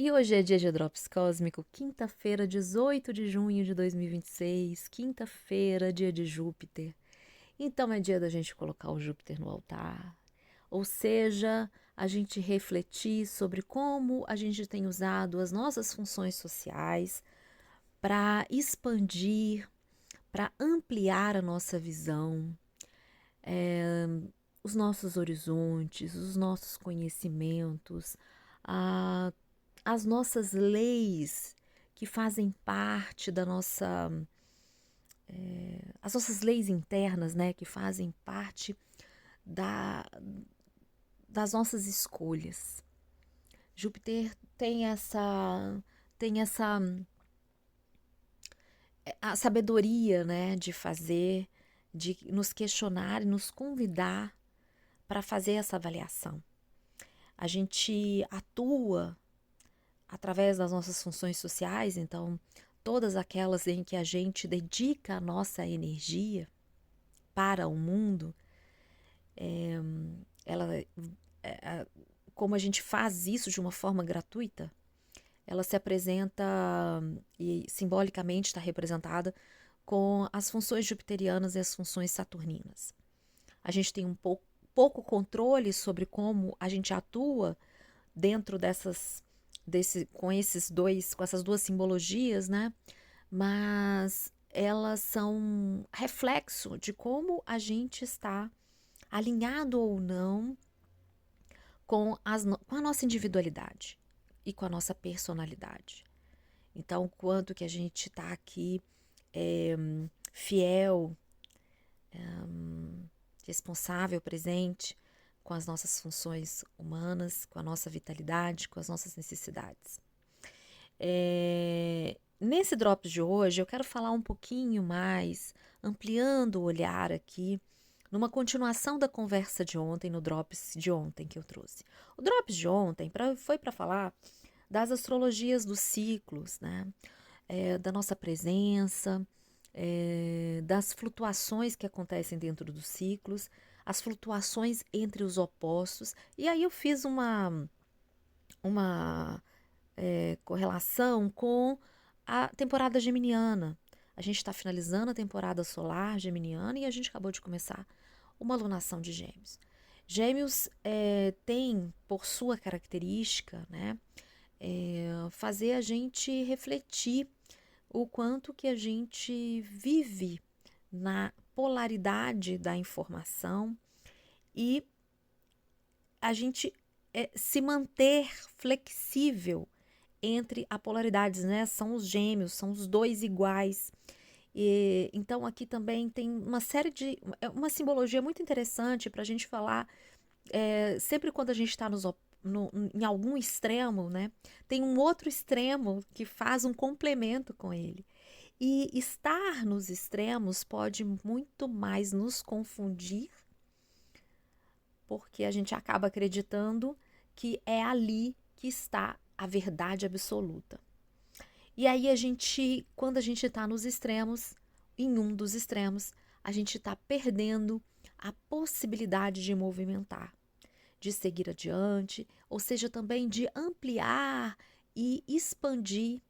E hoje é dia de Drops Cósmico, quinta-feira, 18 de junho de 2026, quinta-feira, dia de Júpiter. Então é dia da gente colocar o Júpiter no altar, ou seja, a gente refletir sobre como a gente tem usado as nossas funções sociais para expandir, para ampliar a nossa visão, os nossos horizontes, os nossos conhecimentos, a as nossas leis que fazem parte da nossa, as nossas leis internas, né, que fazem parte da, das nossas escolhas. Júpiter tem essa a sabedoria, né, de fazer, de nos questionar e nos convidar para fazer essa avaliação. A gente atua através das nossas funções sociais, então todas aquelas em que a gente dedica a nossa energia para o mundo, ela, como a gente faz isso de uma forma gratuita, ela se apresenta e simbolicamente está representada com as funções jupiterianas e as funções saturninas. A gente tem um pouco controle sobre como a gente atua dentro com essas duas simbologias, né? Mas elas são reflexo de como a gente está alinhado ou não com a nossa individualidade e com a nossa personalidade. Então, quanto que a gente está aqui é, fiel, responsável, presente com as nossas funções humanas, com a nossa vitalidade, com as nossas necessidades. Nesse Drops de hoje, eu quero falar um pouquinho mais, ampliando o olhar aqui, numa continuação da conversa de ontem, no Drops de ontem que eu trouxe. O Drops de ontem foi para falar das astrologias dos ciclos, né? Da nossa presença, das flutuações que acontecem dentro dos ciclos, as flutuações entre os opostos. E aí eu fiz uma correlação com a temporada geminiana. A gente está finalizando a temporada solar geminiana e a gente acabou de começar uma lunação de Gêmeos. Gêmeos tem por sua característica, né, fazer a gente refletir o quanto que a gente vive na polaridade da informação e a gente se manter flexível entre a polaridades, né? São os gêmeos, são os dois iguais. Então aqui também tem uma série de uma simbologia muito interessante para a gente falar sempre quando a gente está em algum extremo, né? Tem um outro extremo que faz um complemento com ele. E estar nos extremos pode muito mais nos confundir, porque a gente acaba acreditando que é ali que está a verdade absoluta. E aí quando a gente está nos extremos, em um dos extremos, a gente está perdendo a possibilidade de movimentar, de seguir adiante, ou seja, também de ampliar e expandir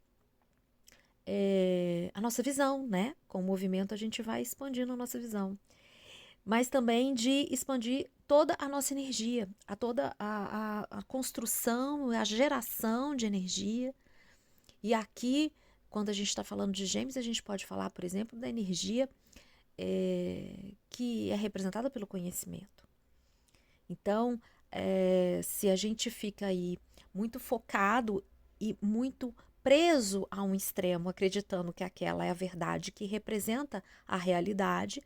a nossa visão, né? Com o movimento a gente vai expandindo a nossa visão, mas também de expandir toda a nossa energia, toda a construção, a geração de energia. E aqui, quando a gente está falando de Gêmeos, a gente pode falar, por exemplo, da energia que é representada pelo conhecimento. Então, se a gente fica aí muito focado e muito preso a um extremo, acreditando que aquela é a verdade que representa a realidade,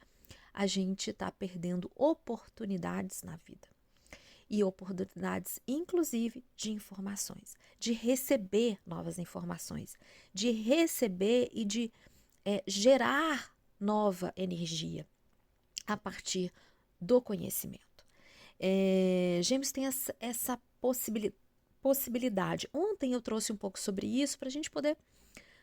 a gente está perdendo oportunidades na vida. E oportunidades, inclusive, de informações, de receber novas informações, de receber e de gerar nova energia a partir do conhecimento. Gêmeos tem essa possibilidade. Ontem eu trouxe um pouco sobre isso para a gente poder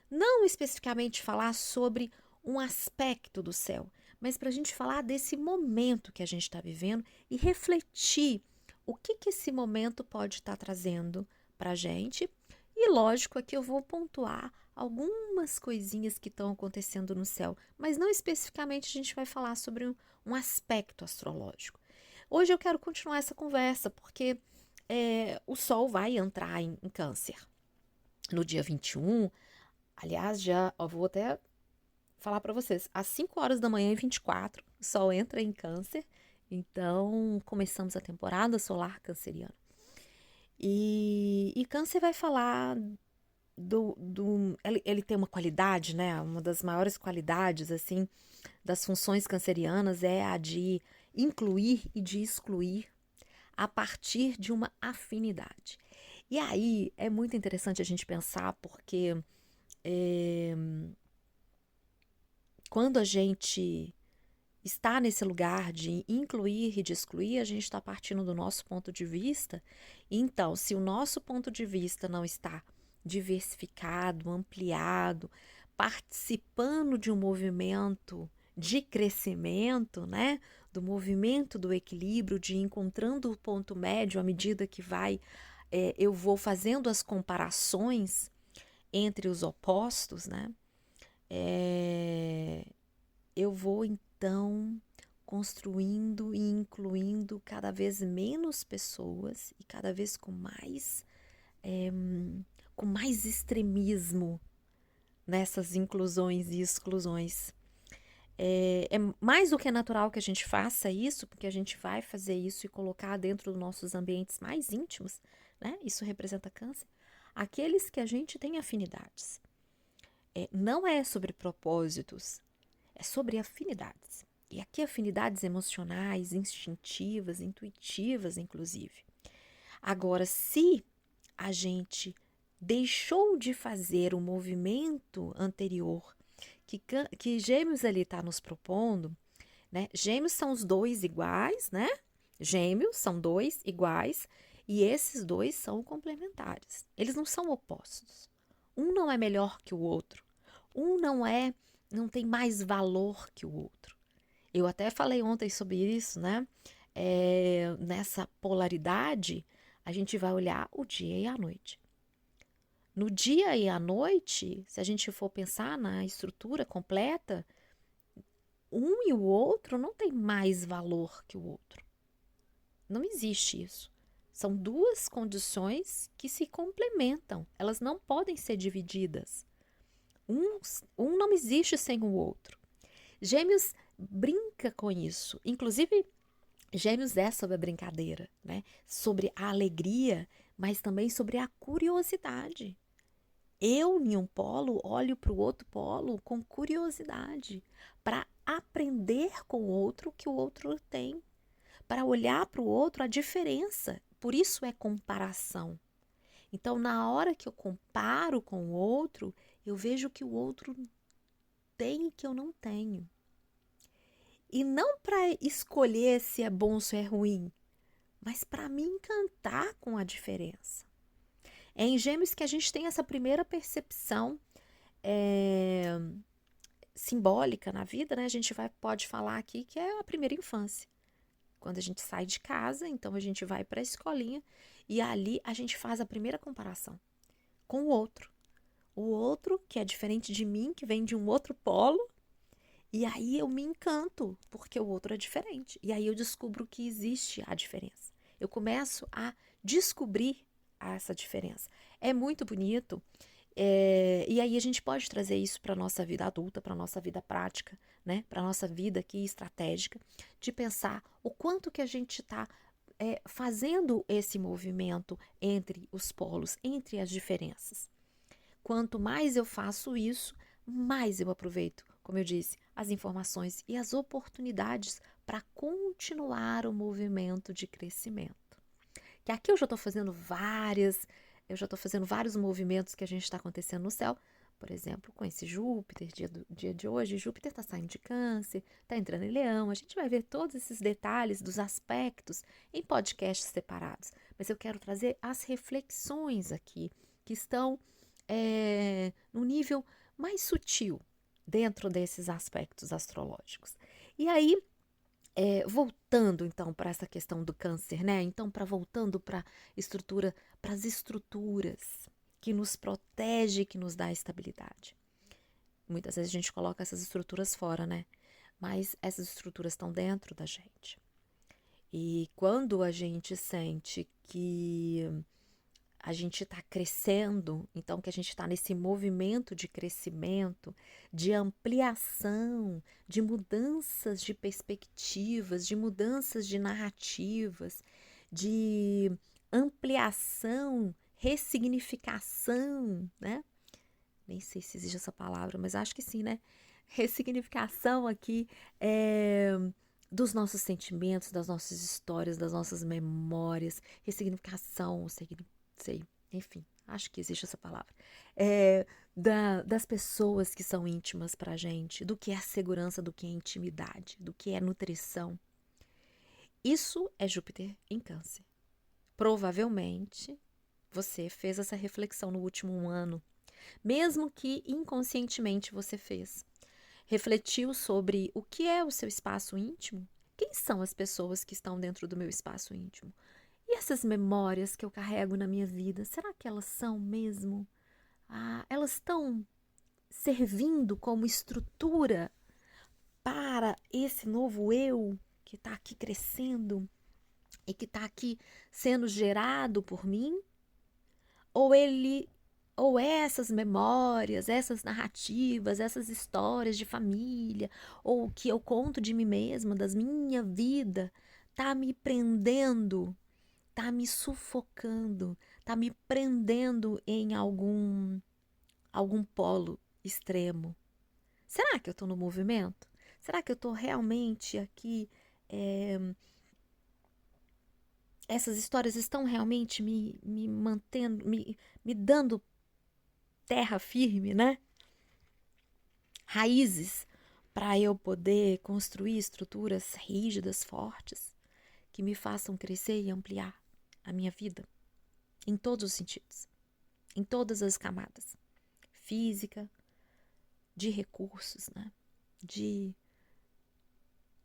não especificamente falar sobre um aspecto do céu, mas para a gente falar desse momento que a gente está vivendo e refletir o que esse momento pode estar trazendo para a gente. E E lógico, aqui eu vou pontuar algumas coisinhas que estão acontecendo no céu, mas não especificamente a gente vai falar sobre um aspecto astrológico. Hoje eu quero continuar essa conversa, porque o Sol vai entrar em Câncer no dia 21. Aliás, já eu vou até falar para vocês, às 5 horas da manhã e 24, o Sol entra em Câncer, então começamos a temporada solar canceriana. E Câncer vai falar ele tem uma qualidade, né? Uma das maiores qualidades, assim, das funções cancerianas é a de incluir e de excluir a partir de uma afinidade. E aí é muito interessante a gente pensar, porque quando a gente está nesse lugar de incluir e de excluir, a gente está partindo do nosso ponto de vista. Então, se o nosso ponto de vista não está diversificado, ampliado, participando de um movimento de crescimento, né? Do movimento do equilíbrio, de encontrando o ponto médio à medida que eu vou fazendo as comparações entre os opostos, né? Eu vou então construindo e incluindo cada vez menos pessoas e cada vez com mais extremismo nessas inclusões e exclusões. É mais do que natural que a gente faça isso, porque a gente vai fazer isso e colocar dentro dos nossos ambientes mais íntimos, né? Isso representa Câncer. Aqueles que a gente tem afinidades. Não é sobre propósitos, é sobre afinidades. E aqui afinidades emocionais, instintivas, intuitivas, inclusive. Agora, se a gente deixou de fazer o movimento anterior que Gêmeos ali está nos propondo, né? Gêmeos são os dois iguais, né? Gêmeos são dois iguais e esses dois são complementares. Eles não são opostos. Um não é melhor que o outro. Um não tem mais valor que o outro. Eu até falei ontem sobre isso, né? Nessa polaridade, a gente vai olhar o dia e a noite. No dia e à noite, se a gente for pensar na estrutura completa, um e o outro não tem mais valor que o outro. Não existe isso. São duas condições que se complementam. Elas não podem ser divididas. Um não existe sem o outro. Gêmeos brinca com isso. Inclusive, Gêmeos é sobre a brincadeira, né? Sobre a alegria, mas também sobre a curiosidade. Eu, em um polo, olho para o outro polo com curiosidade, para aprender com o outro o que o outro tem, para olhar para o outro a diferença. Por isso é comparação. Então, na hora que eu comparo com o outro, eu vejo que o outro tem e que eu não tenho. E não para escolher se é bom ou se é ruim, mas para me encantar com a diferença. É em Gêmeos que a gente tem essa primeira percepção simbólica na vida, né? A gente pode falar aqui que é a primeira infância. Quando a gente sai de casa, então a gente vai para a escolinha e ali a gente faz a primeira comparação com o outro. O outro que é diferente de mim, que vem de um outro polo, e aí eu me encanto, porque o outro é diferente. E aí eu descubro que existe a diferença. Eu começo a descobrir essa diferença. É muito bonito. E aí a gente pode trazer isso para a nossa vida adulta, para a nossa vida prática, né? Para a nossa vida aqui estratégica, de pensar o quanto que a gente está fazendo esse movimento entre os polos, entre as diferenças. Quanto mais eu faço isso, mais eu aproveito, como eu disse, as informações e as oportunidades para continuar o movimento de crescimento. Que aqui eu já estou fazendo vários movimentos que a gente está acontecendo no céu. Por exemplo, com esse Júpiter, dia de hoje, Júpiter está saindo de Câncer, está entrando em Leão. A gente vai ver todos esses detalhes dos aspectos em podcasts separados. Mas eu quero trazer as reflexões aqui, que estão no nível mais sutil dentro desses aspectos astrológicos. E aí, voltando então para essa questão do Câncer, né? Então, voltando para as estruturas, que nos protege, que nos dá estabilidade. Muitas vezes a gente coloca essas estruturas fora, né? Mas essas estruturas estão dentro da gente. E quando a gente sente que a gente está crescendo, então que a gente está nesse movimento de crescimento, de ampliação, de mudanças de perspectivas, de mudanças de narrativas, de ampliação, ressignificação, né? Nem sei se existe essa palavra, mas acho que sim, né? Ressignificação aqui dos nossos sentimentos, das nossas histórias, das nossas memórias, ressignificação, sei, enfim, acho que existe essa palavra. Das pessoas que são íntimas pra gente, do que é segurança, do que é intimidade, do que é nutrição. Isso é Júpiter em Câncer. Provavelmente você fez essa reflexão no último ano, mesmo que inconscientemente você fez. Refletiu sobre o que é o seu espaço íntimo? Quem são as pessoas que estão dentro do meu espaço íntimo? E essas memórias que eu carrego na minha vida, será que elas são mesmo? Elas estão servindo como estrutura para esse novo eu que está aqui crescendo e que está aqui sendo gerado por mim? Ou essas memórias, essas narrativas, essas histórias de família, ou o que eu conto de mim mesma, das minha vida, tá me prendendo, tá me sufocando, tá me prendendo em algum polo extremo. Será que eu tô no movimento? Será que eu tô realmente aqui? Essas histórias estão realmente me mantendo, me dando terra firme, né? Raízes para eu poder construir estruturas rígidas, fortes, que me façam crescer e ampliar a minha vida em todos os sentidos, em todas as camadas, física, de recursos, né?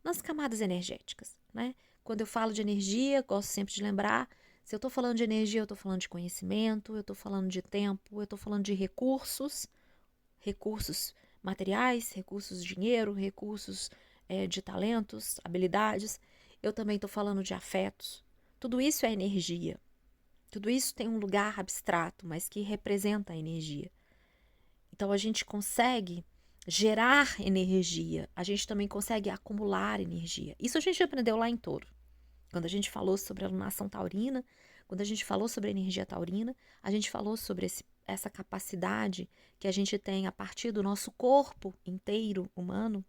Nas camadas energéticas, né? Quando eu falo de energia, gosto sempre de lembrar, se eu estou falando de energia, eu estou falando de conhecimento, eu estou falando de tempo, eu estou falando de recursos materiais, recursos de dinheiro, recursos de talentos, habilidades. Eu também estou falando de afetos. Tudo isso é energia. Tudo isso tem um lugar abstrato, mas que representa a energia. Então a gente consegue gerar energia, a gente também consegue acumular energia. Isso a gente aprendeu lá em Touro. Quando a gente falou sobre a alunação taurina, quando a gente falou sobre a energia taurina, a gente falou sobre essa capacidade que a gente tem a partir do nosso corpo inteiro humano,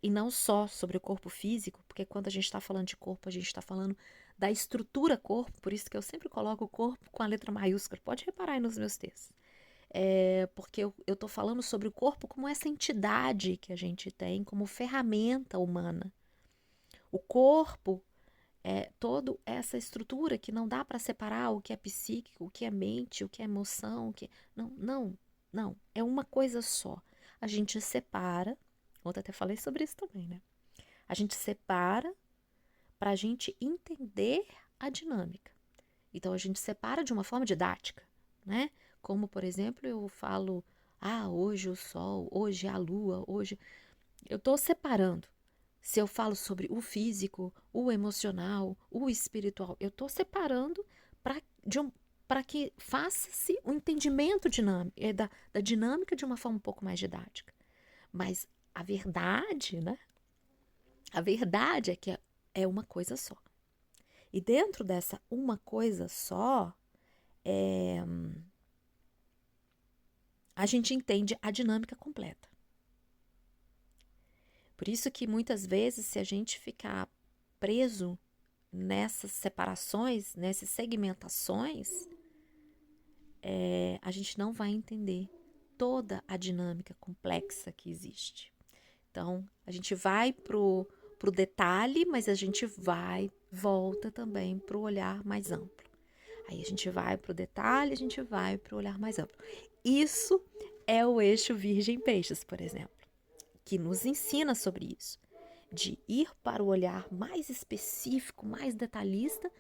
e não só sobre o corpo físico, porque quando a gente está falando de corpo, a gente está falando da estrutura corpo, por isso que eu sempre coloco o corpo com a letra maiúscula. Pode reparar aí nos meus textos. Porque eu estou falando sobre o corpo como essa entidade que a gente tem como ferramenta humana. O corpo é toda essa estrutura que não dá para separar o que é psíquico, o que é mente, o que é emoção, o que... Não. É uma coisa só. A gente separa, ontem até falei sobre isso também, né? A gente separa para a gente entender a dinâmica. Então, a gente separa de uma forma didática, né? Como, por exemplo, eu falo, hoje o sol, hoje a lua, hoje... Eu estou separando. Se eu falo sobre o físico, o emocional, o espiritual, eu estou separando para que faça-se o entendimento da dinâmica de uma forma um pouco mais didática. Mas a verdade, né? A verdade é que é uma coisa só. E dentro dessa uma coisa só, a gente entende a dinâmica completa. Por isso que muitas vezes, se a gente ficar preso nessas separações, nessas segmentações, a gente não vai entender toda a dinâmica complexa que existe. Então, a gente vai pro detalhe, mas a gente volta também pro olhar mais amplo. Aí a gente vai pro detalhe, a gente vai pro olhar mais amplo. Isso é o eixo Virgem Peixes, por exemplo, que nos ensina sobre isso, de ir para o olhar mais específico, mais detalhista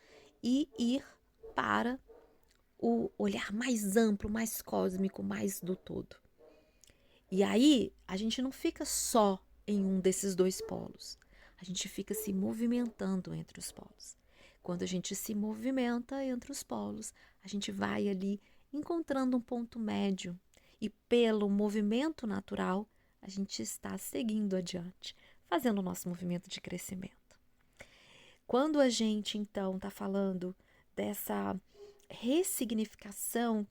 e ir para o olhar mais amplo, mais cósmico, mais do todo. E aí, a gente não fica só em um desses dois polos. A gente fica se movimentando entre os polos. Quando a gente se movimenta entre os polos, a gente vai ali encontrando um ponto médio. E pelo movimento natural, a gente está seguindo adiante, fazendo o nosso movimento de crescimento. Quando a gente, então, está falando dessa ressignificação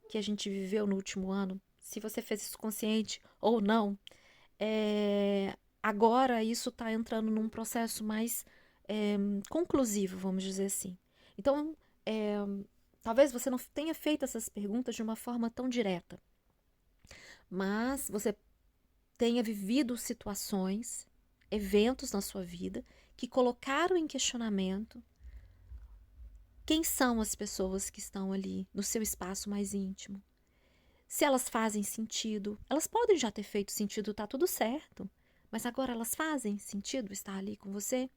que a gente viveu no último ano, se você fez isso consciente ou não, agora isso está entrando num processo mais conclusivo, vamos dizer assim. Então, talvez você não tenha feito essas perguntas de uma forma tão direta, mas você tenha vivido situações, eventos na sua vida que colocaram em questionamento quem são as pessoas que estão ali no seu espaço mais íntimo. Se elas fazem sentido, elas podem já ter feito sentido, tá tudo certo. Mas agora elas fazem sentido estar ali com você?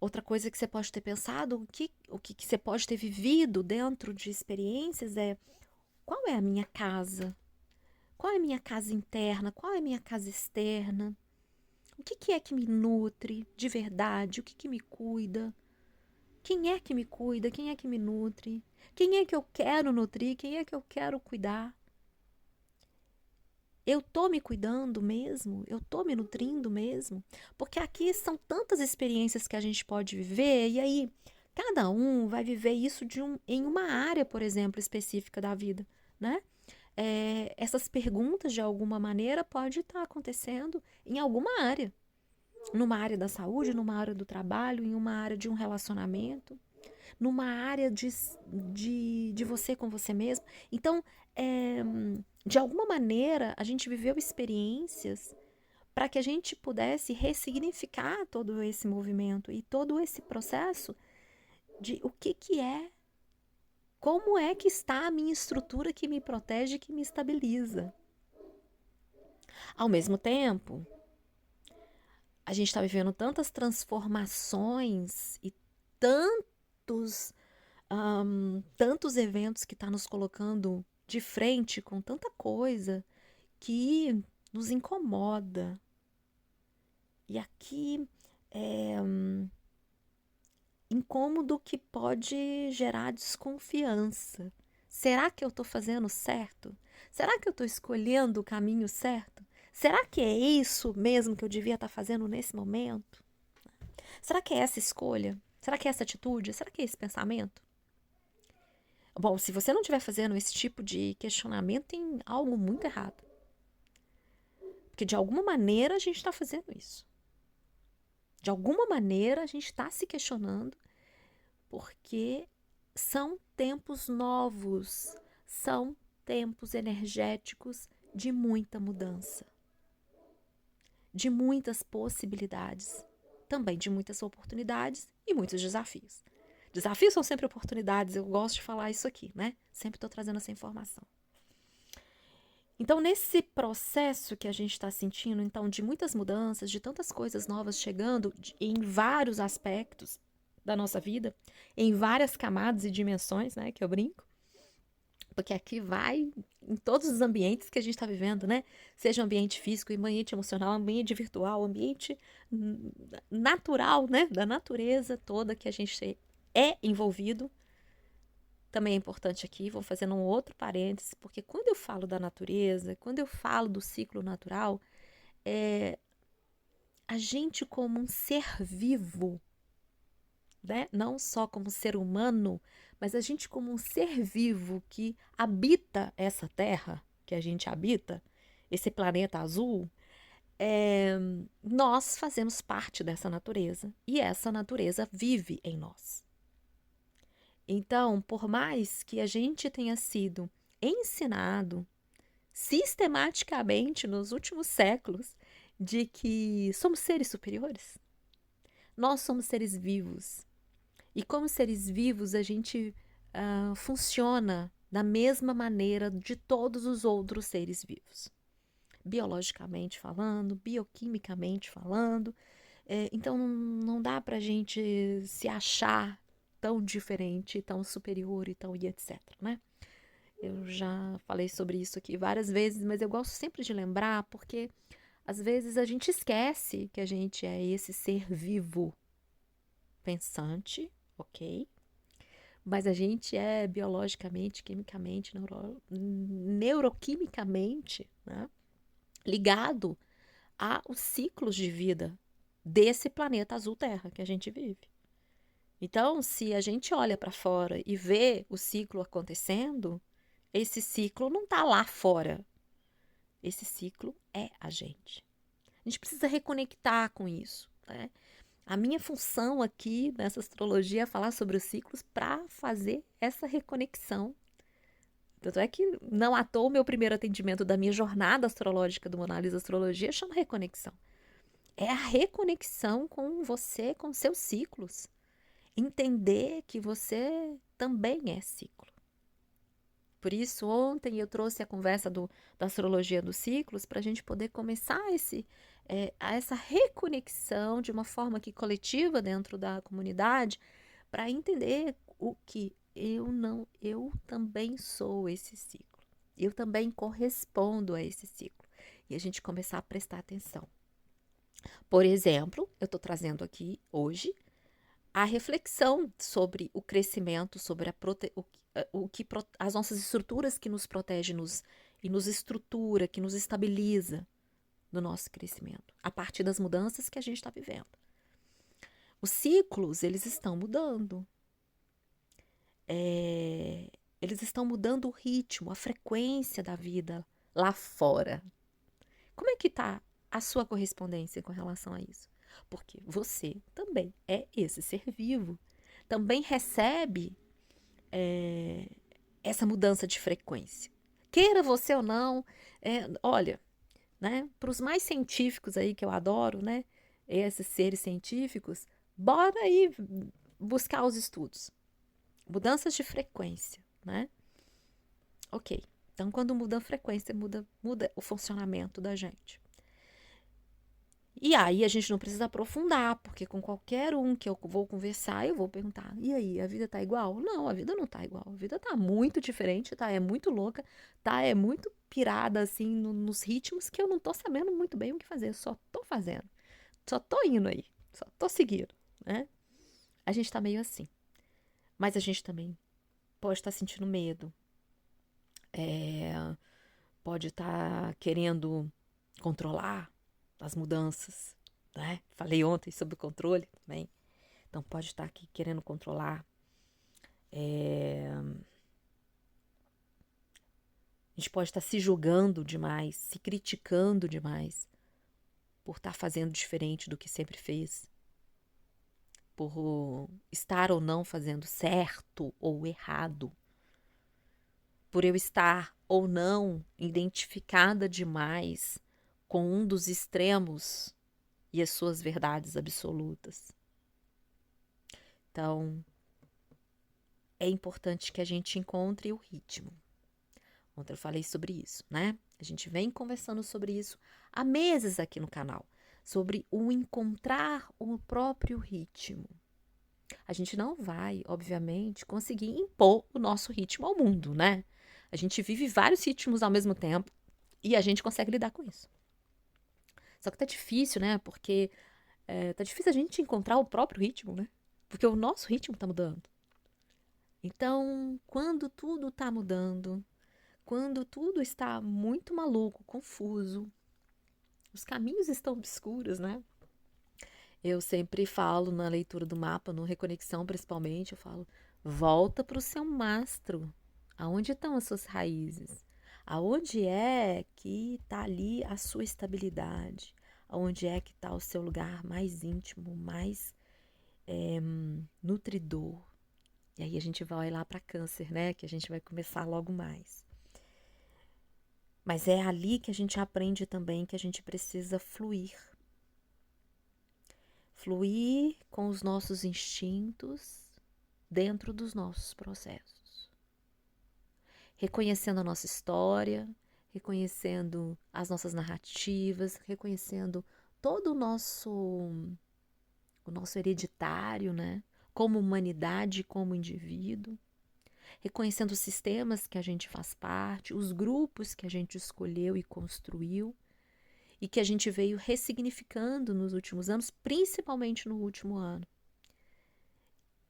Outra coisa que você pode ter pensado, o que você pode ter vivido dentro de experiências qual é a minha casa? Qual é a minha casa interna? Qual é a minha casa externa? O que é que me nutre de verdade? O que me cuida? Quem é que me cuida? Quem é que me nutre? Quem é que eu quero nutrir? Quem é que eu quero cuidar? Eu tô me cuidando mesmo? Eu tô me nutrindo mesmo? Porque aqui são tantas experiências que a gente pode viver, e aí cada um vai viver isso em uma área, por exemplo, específica da vida, né? Essas perguntas, de alguma maneira, pode estar acontecendo em alguma área. Numa área da saúde, numa área do trabalho, em uma área de um relacionamento, numa área de você com você mesmo. Então, de alguma maneira, a gente viveu experiências para que a gente pudesse ressignificar todo esse movimento e todo esse processo de o que é, como é que está a minha estrutura que me protege, que me estabiliza. Ao mesmo tempo, a gente está vivendo tantas transformações e tantos tantos eventos que está nos colocando de frente com tanta coisa que nos incomoda. E aqui incômodo que pode gerar desconfiança. Será que eu estou fazendo certo? Será que eu estou escolhendo o caminho certo? Será que é isso mesmo que eu devia estar fazendo nesse momento? Será que é essa escolha? Será que é essa atitude? Será que é esse pensamento? Bom, se você não estiver fazendo esse tipo de questionamento, tem algo muito errado. Porque de alguma maneira a gente está fazendo isso. De alguma maneira a gente está se questionando, porque são tempos novos, são tempos energéticos de muita mudança, de muitas possibilidades, também de muitas oportunidades e muitos desafios. Desafios são sempre oportunidades, eu gosto de falar isso aqui, né? Sempre estou trazendo essa informação. Então, nesse processo que a gente está sentindo, então, de muitas mudanças, de tantas coisas novas chegando em vários aspectos da nossa vida, em várias camadas e dimensões, né, que eu brinco, porque aqui vai em todos os ambientes que a gente está vivendo, né? Seja ambiente físico, ambiente emocional, ambiente virtual, ambiente natural, né? Da natureza toda que a gente é envolvido. Também é importante aqui, vou fazendo um outro parêntese, porque quando eu falo da natureza, quando eu falo do ciclo natural, a gente como um ser vivo, né? Não só como ser humano, mas a gente como um ser vivo que habita essa terra que a gente habita, esse planeta azul, nós fazemos parte dessa natureza e essa natureza vive em nós. Então, por mais que a gente tenha sido ensinado sistematicamente nos últimos séculos de que somos seres superiores, nós somos seres vivos. E como seres vivos, a gente funciona da mesma maneira de todos os outros seres vivos. Biologicamente falando, bioquimicamente falando. Então, não dá para a gente se achar tão diferente, tão superior e tão e etc, né? Eu já falei sobre isso aqui várias vezes, mas eu gosto sempre de lembrar porque às vezes a gente esquece que a gente é esse ser vivo, pensante, ok? Mas a gente é biologicamente, quimicamente, neuroquimicamente, né, ligado aos ciclos de vida desse planeta azul Terra que a gente vive. Então, se a gente olha para fora e vê o ciclo acontecendo, esse ciclo não está lá fora. Esse ciclo é a gente. A gente precisa reconectar com isso, né? A minha função aqui nessa astrologia é falar sobre os ciclos para fazer essa reconexão. Tanto é que não à toa o meu primeiro atendimento da minha jornada astrológica do Monalisa Astrologia chama reconexão. É a reconexão com você, com seus ciclos. Entender que você também é ciclo. Por isso, ontem eu trouxe a conversa da astrologia dos ciclos para a gente poder começar essa reconexão de uma forma que coletiva dentro da comunidade para entender o que eu também sou esse ciclo. Eu também correspondo a esse ciclo. E a gente começar a prestar atenção. Por exemplo, eu estou trazendo aqui hoje a reflexão sobre o crescimento, sobre as nossas estruturas que nos protegem e nos estrutura, que nos estabiliza no nosso crescimento, a partir das mudanças que a gente está vivendo. Os ciclos, eles estão mudando. Eles estão mudando o ritmo, a frequência da vida lá fora. Como é que está a sua correspondência com relação a isso? Porque você também é esse ser vivo. Também recebe essa mudança de frequência. Queira você ou não, olha, né, para os mais científicos aí que eu adoro, né, esses seres científicos, bora aí buscar os estudos. Mudanças de frequência, né? Ok. Então, quando muda a frequência, muda o funcionamento da gente. E aí a gente não precisa aprofundar, porque com qualquer um que eu vou conversar, eu vou perguntar, e aí, a vida tá igual? Não, a vida não tá igual. A vida tá muito diferente, tá? É muito louca, tá? É muito pirada, assim, nos ritmos que eu não tô sabendo muito bem o que fazer. Eu só tô fazendo. Só tô indo aí. Só tô seguindo, né? A gente tá meio assim. Mas a gente também pode estar sentindo medo. Pode estar querendo controlar as mudanças, né? Falei ontem sobre o controle também. Então pode estar aqui querendo controlar. A gente pode estar se julgando demais, se criticando demais por estar fazendo diferente do que sempre fez. Por estar ou não fazendo certo ou errado. Por eu estar ou não identificada demais com um dos extremos e as suas verdades absolutas. Então, é importante que a gente encontre o ritmo. Ontem eu falei sobre isso, né? A gente vem conversando sobre isso há meses aqui no canal, sobre o encontrar o próprio ritmo. A gente não vai, obviamente, conseguir impor o nosso ritmo ao mundo, né? A gente vive vários ritmos ao mesmo tempo e a gente consegue lidar com isso. Só que tá difícil, né? Porque tá difícil a gente encontrar o próprio ritmo, né? Porque o nosso ritmo tá mudando. Então, quando tudo tá mudando, quando tudo está muito maluco, confuso, os caminhos estão obscuros, né? Eu sempre falo na leitura do mapa, no Reconexão principalmente, eu falo, volta para o seu mastro. Aonde estão as suas raízes? Aonde é que está ali a sua estabilidade? Aonde é que está o seu lugar mais íntimo, mais nutridor? E aí a gente vai lá para Câncer, né? Que a gente vai começar logo mais. Mas é ali que a gente aprende também que a gente precisa fluir. Fluir com os nossos instintos dentro dos nossos processos. Reconhecendo a nossa história, reconhecendo as nossas narrativas, reconhecendo todo o nosso hereditário, né? como humanidade, como indivíduo, reconhecendo os sistemas que a gente faz parte, os grupos que a gente escolheu e construiu, e que a gente veio ressignificando nos últimos anos, principalmente no último ano.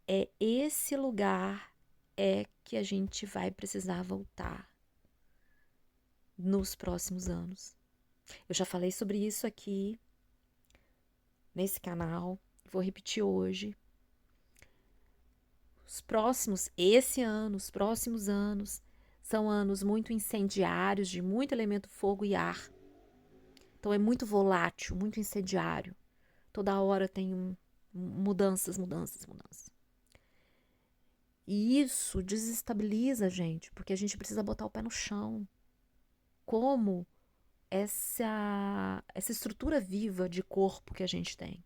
É esse lugar que a gente vai precisar voltar nos próximos anos. Eu já falei sobre isso aqui nesse canal, vou repetir hoje. Os próximos anos, são anos muito incendiários, de muito elemento fogo e ar. Então é muito volátil, muito incendiário. Toda hora tem mudanças. E isso desestabiliza a gente, porque a gente precisa botar o pé no chão. Como essa estrutura viva de corpo que a gente tem.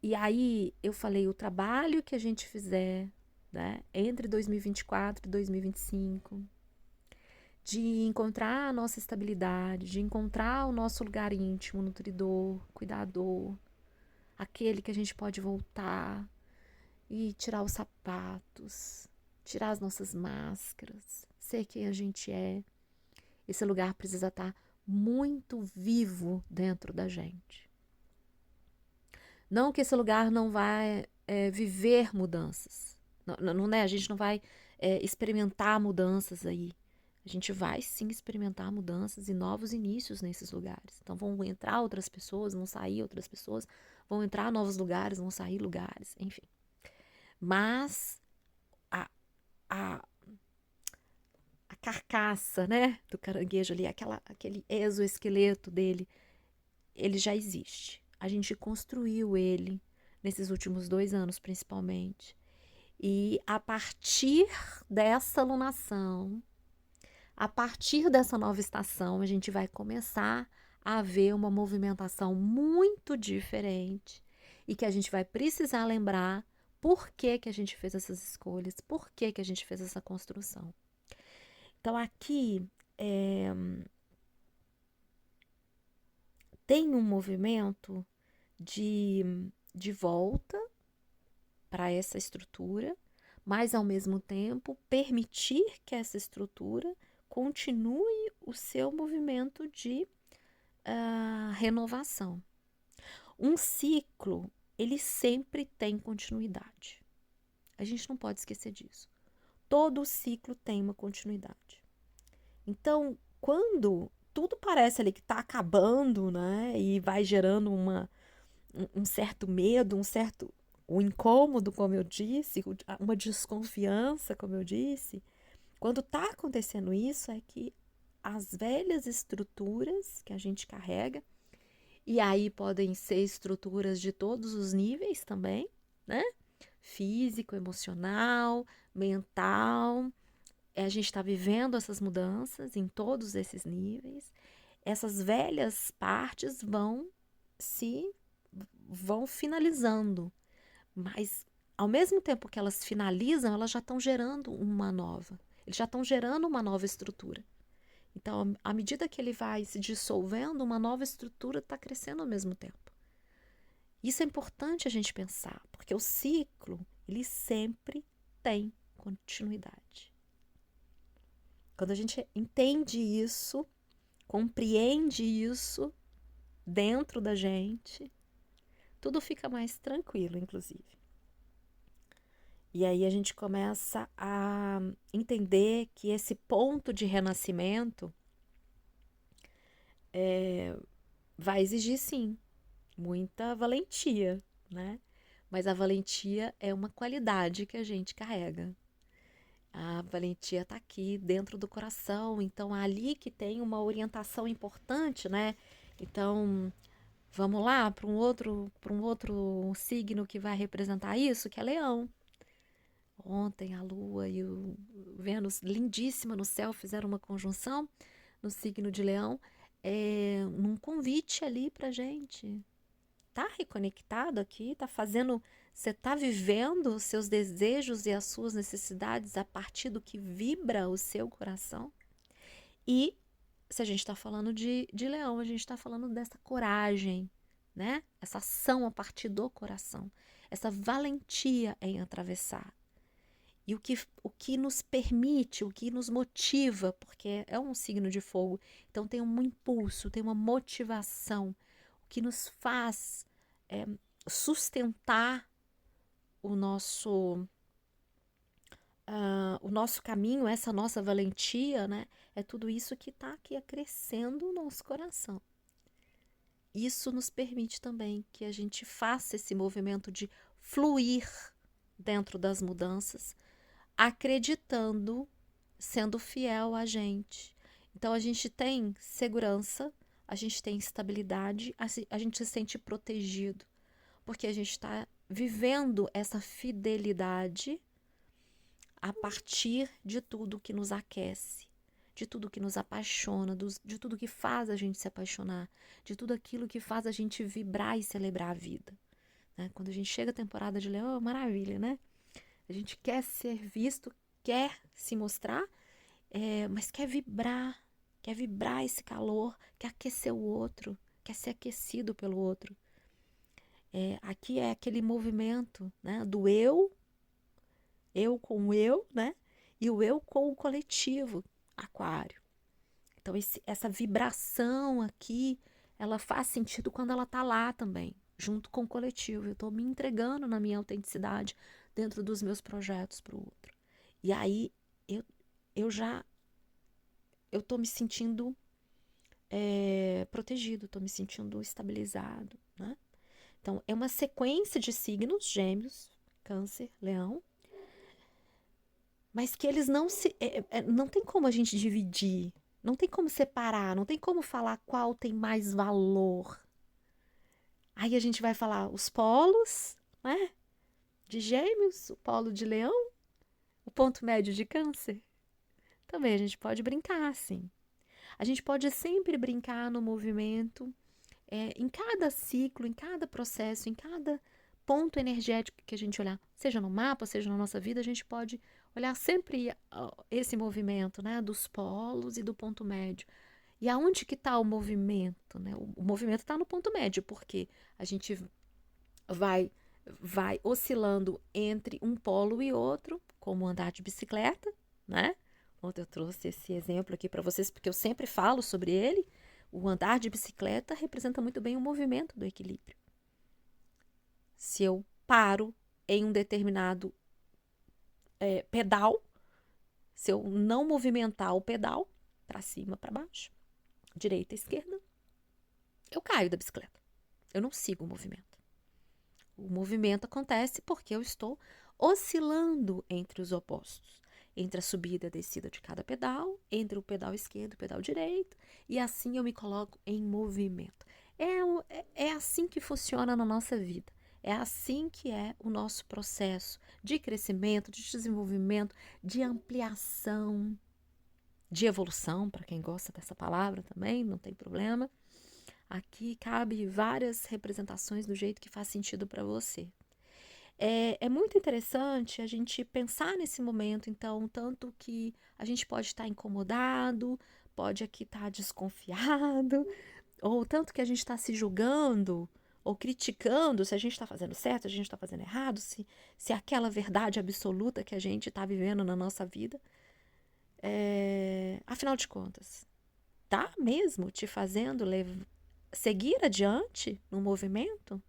E aí eu falei, o trabalho que a gente fizer, né, entre 2024 e 2025, de encontrar a nossa estabilidade, de encontrar o nosso lugar íntimo, nutridor, cuidador, aquele que a gente pode voltar e tirar os sapatos, tirar as nossas máscaras, ser quem a gente é. Esse lugar precisa estar muito vivo dentro da gente. Não que esse lugar não vai viver mudanças. Não, né? A gente não vai experimentar mudanças aí. A gente vai sim experimentar mudanças e novos inícios nesses lugares. Então vão entrar outras pessoas, vão sair outras pessoas, vão entrar novos lugares, vão sair lugares, enfim. Mas a carcaça, né, do caranguejo ali, aquele exoesqueleto dele, ele já existe. A gente construiu ele nesses últimos 2 anos, principalmente. E a partir dessa alunação, a partir dessa nova estação, a gente vai começar a ver uma movimentação muito diferente e que a gente vai precisar lembrar por que a gente fez essas escolhas, por que a gente fez essa construção. Então, aqui tem um movimento de volta para essa estrutura, mas, ao mesmo tempo, permitir que essa estrutura continue o seu movimento de renovação. Um ciclo, ele sempre tem continuidade. A gente não pode esquecer disso. Todo ciclo tem uma continuidade. Então, quando tudo parece ali que está acabando, né, e vai gerando um certo medo, um incômodo, como eu disse, uma desconfiança, como eu disse, quando está acontecendo isso é que as velhas estruturas que a gente carrega, e aí podem ser estruturas de todos os níveis também, né? Físico, emocional, mental. A gente está vivendo essas mudanças em todos esses níveis. Essas velhas partes vão finalizando, mas ao mesmo tempo que elas finalizam, elas já estão gerando uma nova. Eles já estão gerando uma nova estrutura. Então, à medida que ele vai se dissolvendo, uma nova estrutura está crescendo ao mesmo tempo. Isso é importante a gente pensar, porque o ciclo, ele sempre tem continuidade. Quando a gente entende isso, compreende isso dentro da gente, tudo fica mais tranquilo, inclusive. E aí a gente começa a entender que esse ponto de renascimento vai exigir, sim, muita valentia, né? Mas a valentia é uma qualidade que a gente carrega. A valentia está aqui dentro do coração, então é ali que tem uma orientação importante, né? Então, vamos lá para um outro signo que vai representar isso, que é Leão. Ontem a Lua e o Vênus, lindíssima no céu, fizeram uma conjunção no signo de Leão, num convite ali pra gente. Tá reconectado aqui, tá fazendo, você tá vivendo os seus desejos e as suas necessidades a partir do que vibra o seu coração. E se a gente está falando de Leão, a gente está falando dessa coragem, né? Essa ação a partir do coração, essa valentia em atravessar. E o que nos permite, o que nos motiva, porque é um signo de fogo, então tem um impulso, tem uma motivação, o que nos faz sustentar o nosso caminho, essa nossa valentia, né? É tudo isso que está aqui crescendo o nosso coração. Isso nos permite também que a gente faça esse movimento de fluir dentro das mudanças, acreditando, sendo fiel a gente. Então a gente tem segurança, a gente tem estabilidade, a gente se sente protegido, porque a gente está vivendo essa fidelidade a partir de tudo que nos aquece, de tudo que nos apaixona, de tudo que faz a gente se apaixonar, de tudo aquilo que faz a gente vibrar e celebrar a vida. Né? Quando a gente chega à temporada de Leão, é maravilha, né? A gente quer ser visto, quer se mostrar, mas quer vibrar esse calor, quer aquecer o outro, quer ser aquecido pelo outro. Aqui é aquele movimento, né, do eu com o eu, né, e o eu com o coletivo, Aquário. Então essa vibração aqui, ela faz sentido quando ela tá lá também, junto com o coletivo. Eu tô me entregando na minha autenticidade dentro dos meus projetos para o outro. E aí eu tô me sentindo protegido, tô me sentindo estabilizado, né? Então é uma sequência de signos, Gêmeos, Câncer, Leão, mas que eles não tem como a gente dividir, não tem como separar, não tem como falar qual tem mais valor. Aí a gente vai falar os polos, né? De Gêmeos, o polo de Leão, o ponto médio de Câncer. Também a gente pode brincar assim. A gente pode sempre brincar no movimento, em cada ciclo, em cada processo, em cada ponto energético que a gente olhar, seja no mapa, seja na nossa vida, a gente pode olhar sempre esse movimento, né, dos polos e do ponto médio. E aonde que está o movimento? Né? O movimento está no ponto médio, porque a gente vai oscilando entre um polo e outro, como andar de bicicleta, né? Ontem eu trouxe esse exemplo aqui para vocês, porque eu sempre falo sobre ele. O andar de bicicleta representa muito bem o movimento do equilíbrio. Se eu paro em um determinado pedal, se eu não movimentar o pedal para cima, para baixo, direita, esquerda, eu caio da bicicleta. Eu não sigo o movimento. O movimento acontece porque eu estou oscilando entre os opostos, entre a subida e a descida de cada pedal, entre o pedal esquerdo e o pedal direito, e assim eu me coloco em movimento. É assim que funciona na nossa vida. É assim que é o nosso processo de crescimento, de desenvolvimento, de ampliação, de evolução, para quem gosta dessa palavra também, não tem problema. Aqui cabe várias representações do jeito que faz sentido para você. É muito interessante a gente pensar nesse momento, então, tanto que a gente pode estar incomodado, pode aqui estar desconfiado, ou tanto que a gente está se julgando ou criticando se a gente está fazendo certo, se a gente está fazendo errado, se aquela verdade absoluta que a gente está vivendo na nossa vida, afinal de contas, tá mesmo te fazendo seguir adiante no movimento?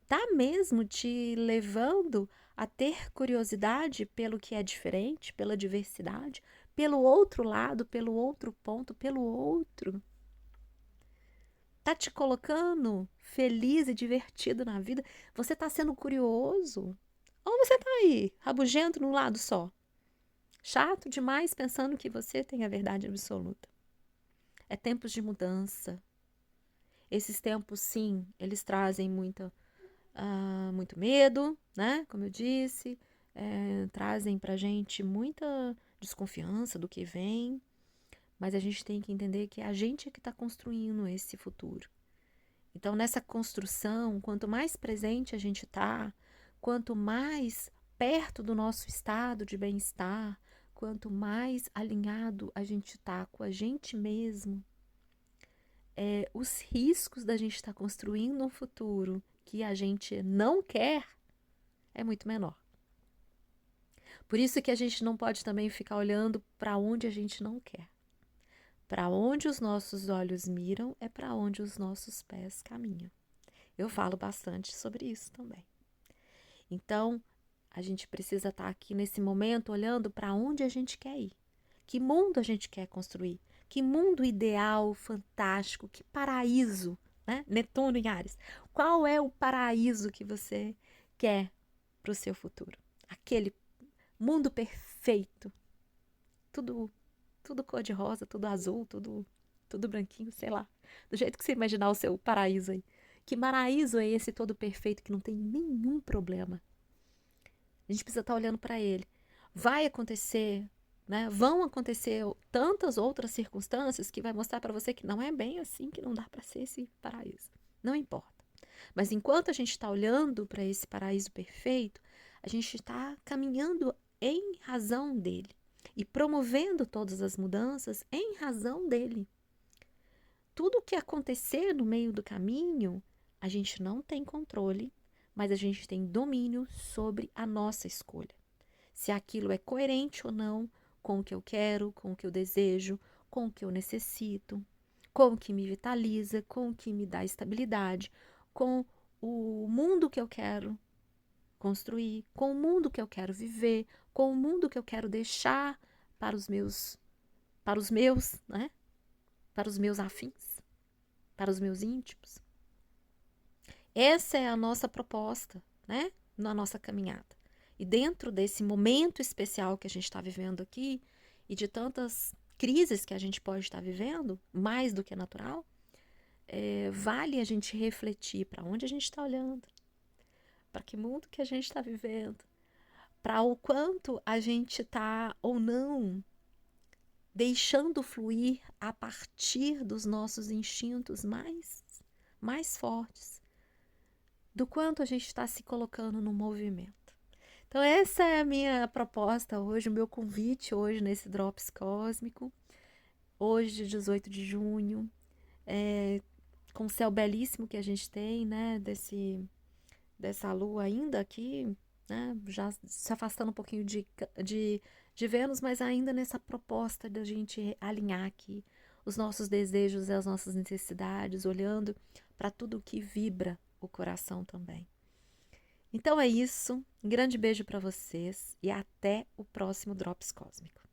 Tá mesmo te levando a ter curiosidade pelo que é diferente, pela diversidade, pelo outro lado, pelo outro ponto, pelo outro? Tá te colocando feliz e divertido na vida? Você tá sendo curioso? Ou você tá aí, rabugento num lado só? Chato demais pensando que você tem a verdade absoluta. É tempos de mudança. Esses tempos, sim, eles trazem muito medo, né? Como eu disse, trazem pra gente muita desconfiança do que vem, mas a gente tem que entender que é a gente que está construindo esse futuro. Então, nessa construção, quanto mais presente a gente está, quanto mais perto do nosso estado de bem-estar, quanto mais alinhado a gente está com a gente mesmo, os riscos da gente estar construindo um futuro que a gente não quer é muito menor. Por isso que a gente não pode também ficar olhando para onde a gente não quer. Para onde os nossos olhos miram é para onde os nossos pés caminham. Eu falo bastante sobre isso também. Então, a gente precisa estar aqui nesse momento olhando para onde a gente quer ir. Que mundo a gente quer construir? Que mundo ideal, fantástico, que paraíso, né? Netuno em Áries. Qual é o paraíso que você quer para o seu futuro? Aquele mundo perfeito. Tudo cor-de-rosa, tudo azul, tudo branquinho, sei lá. Do jeito que você imaginar o seu paraíso aí. Que paraíso é esse todo perfeito que não tem nenhum problema? A gente precisa estar olhando para ele. Vai acontecer, né? Vão acontecer tantas outras circunstâncias que vai mostrar para você que não é bem assim, que não dá para ser esse paraíso. Não importa. Mas enquanto a gente está olhando para esse paraíso perfeito, a gente está caminhando em razão dele e promovendo todas as mudanças em razão dele. Tudo o que acontecer no meio do caminho, a gente não tem controle, mas a gente tem domínio sobre a nossa escolha. Se aquilo é coerente ou não com o que eu quero, com o que eu desejo, com o que eu necessito, com o que me vitaliza, com o que me dá estabilidade, com o mundo que eu quero construir, com o mundo que eu quero viver, com o mundo que eu quero deixar para os meus, né? Para os meus afins, para os meus íntimos. Essa é a nossa proposta, né? Na nossa caminhada. E dentro desse momento especial que a gente está vivendo aqui, e de tantas crises que a gente pode estar vivendo, mais do que natural, vale a gente refletir para onde a gente está olhando, para que mundo que a gente está vivendo, para o quanto a gente está ou não deixando fluir a partir dos nossos instintos mais fortes, do quanto a gente está se colocando no movimento. Então essa é a minha proposta hoje, o meu convite hoje nesse Drops Cósmico, hoje 18 de junho, com o céu belíssimo que a gente tem, né, dessa lua ainda aqui, né, já se afastando um pouquinho de Vênus, mas ainda nessa proposta da gente alinhar aqui os nossos desejos e as nossas necessidades, olhando para tudo que vibra o coração também. Então é isso, um grande beijo para vocês e até o próximo Drops Cósmico.